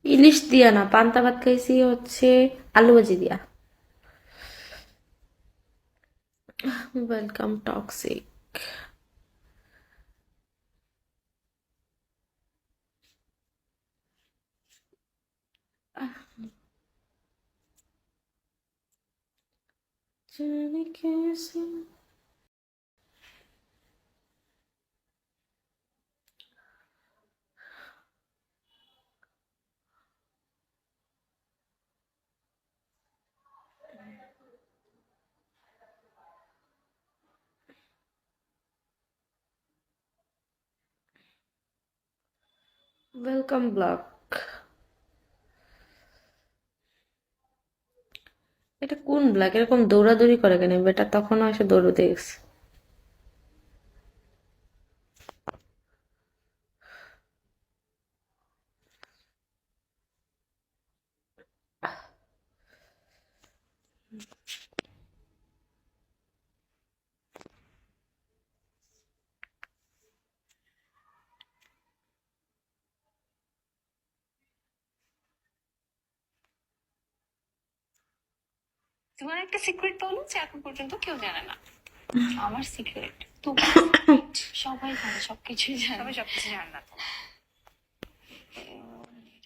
ইলিশ দিয়া না, পান্তা ভাত খাইছি হচ্ছে আলু ভাজি দিয়া। Welcome toxic. जाने कैसे ওয়েলকাম ব্লক। এটা কোন ব্লক? এরকম দৌড়াদৌড়ি করে কেন বেটা? তখনও এসে দৌড়তে গেছে। তোমার একটা সিক্রেট বলো যে এখন পর্যন্ত কেউ জানে না। আমার সিক্রেট তো সবাই জানে, সবকিছুই জানে, সবাই সবকিছু জানে না তো।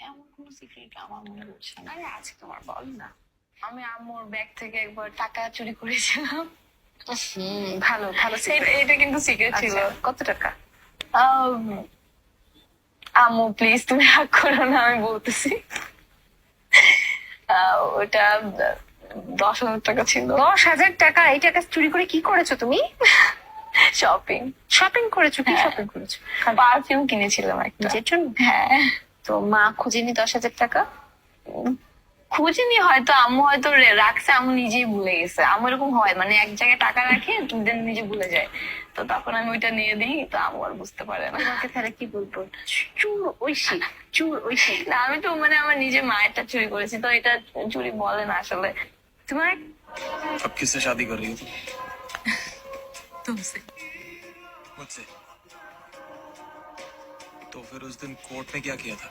এমন কোনো সিক্রেট আমার মনে হচ্ছে না। আরে আছে তোমার, বল না। আমি আম্মুর ব্যাগ থেকে একবার টাকা চুরি করেছিলাম। ভালো ভালো এটা কিন্তু সিক্রেট ছিল। কত টাকা? আম, আম্মু প্লিজ তুমি রাগ করো না, আমি বলতেছি। ওটা 10,000 টাকা ছিল। 10,000 টাকা? এই টাকা চুরি করে কি করেছো তুমি? শপিং। শপিং করেছো? কি শপিং করেছো? পারফিউম কিনেছিলাম একটা। নিজের জন্য? হ্যাঁ। তো মা খুঁজেনি 10,000 টাকা? খুঁজিনি হয়তো, আম্মু হয়তো রাখছে, আম্মু নিজেই ভুলে গেছে। আম্মু এরকম হয়, মানে এক জায়গায় টাকা রাখে দেন নিজে ভুলে যায়। তো তখন আমি ওইটা নিয়ে দিই, তো আম্মু আর বুঝতে পারে না। তোমাকে তাহলে কি বলবো? চুর ঐশী, চুর ঐশী। না, আমি তো মানে আমার নিজের মায়েরটা চুরি করেছি, তো এটা চুরি বলে না আসলে। তোমার अब किससे शादी कर रही हो तुम? तुमसे। मुझसे? तो फिर उस दिन कोर्ट में क्या किया था?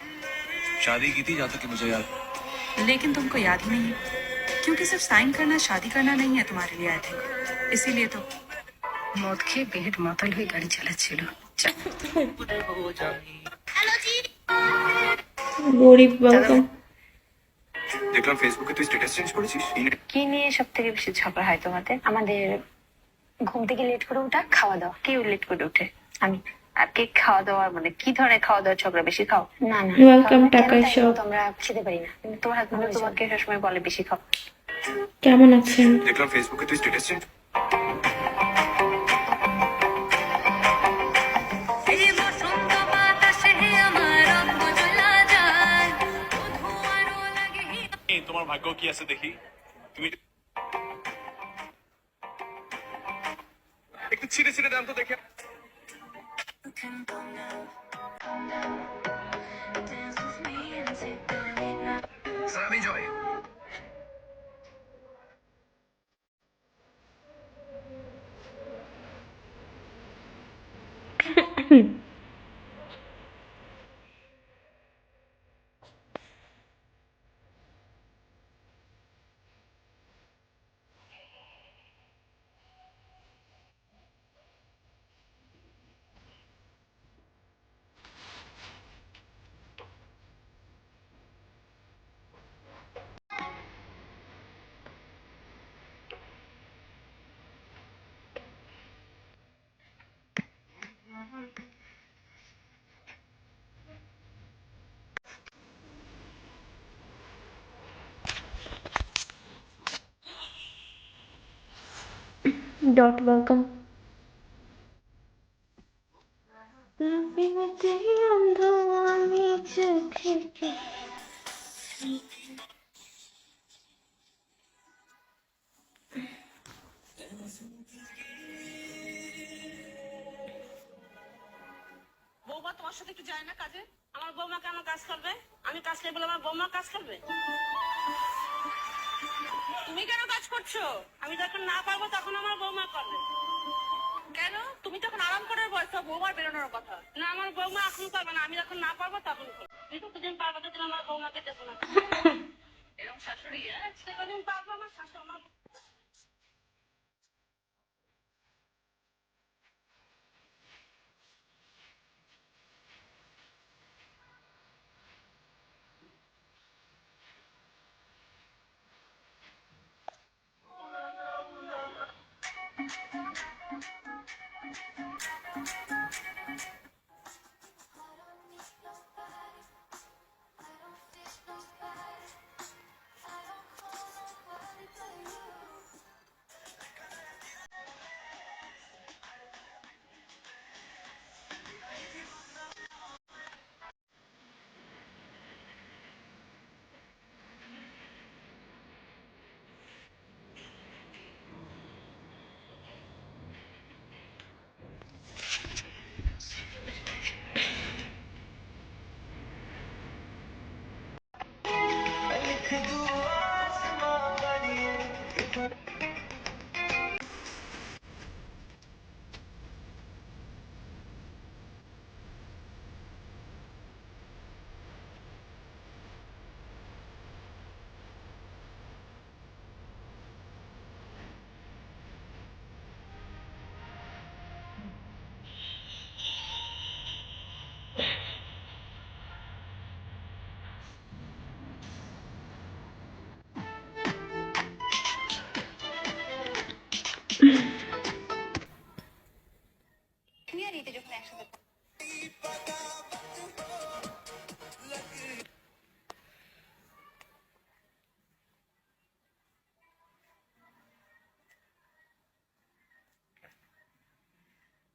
शादी की थी जहाँ तक कि मुझे याद। लेकिन तुमको याद ही नहीं है, क्योंकि सिर्फ साइन करना शादी करना नहीं है तुम्हारे लिए, आई थिंक। इसीलिए तो মদ খেয়ে বেহেড মাতাল হয়ে গাড়ি চালাচ্ছিল। গরিব ওয়েলকাম। দেখলাম ফেসবুকে তুই স্ট্যাটাস চেঞ্জ করেছিস। কি নিয়ে সব থেকে বেশি ঝগড়া হয় তোমাদের? আমাদের ঘুম থেকে লেট করে উঠা, খাওয়া দাওয়া। কেউ লেট করে উঠে? আমি। আর কে খাওয়া দাওয়া, মানে কি ধরনের খাওয়া দাওয়া ঝগড়া বেশি খাও? না না, ওয়েলকাম কেন টাকা তাই শপ। বলতো, আমরা খেতে পারি না। কিন্তু তোমার হাজবেন্ড তোমাকে সবসময় বলে বেশি খাও। কেমন আছেন? দেখলাম ফেসবুকে তুই স্ট্যাটাস চেঞ্জ। তোমার ভাগ্য কি আছে দেখি। তুমি একটু ছিঁড়ে ছিঁড়ে দাম তো দেখে। Enjoy. Dot welcome. অন্ধ আমি চোখে। বৌমা তোমার সাথে একটু যায় না কাজে? আমার বৌমা কেন কাজ করবে? আমি কাজ করবো বলে আমার বৌমা কাজ করবে? তুমি কেন কাজ করছো? আমি যখন না পারবো তখন আমার বৌমা করবে। কেন? তুমি তখন আরাম করার বয়স, বৌমার বেরোনোর কথা না। আমার বৌমা এখন করবে না, আমি যখন না পারবো তখন করবে। তুই তো দুদিন পারবো দিন আমার বৌমাকে দেবো না। এরকম শাশুড়ি সেদিন পারবো আমার শাশুড়ি আমার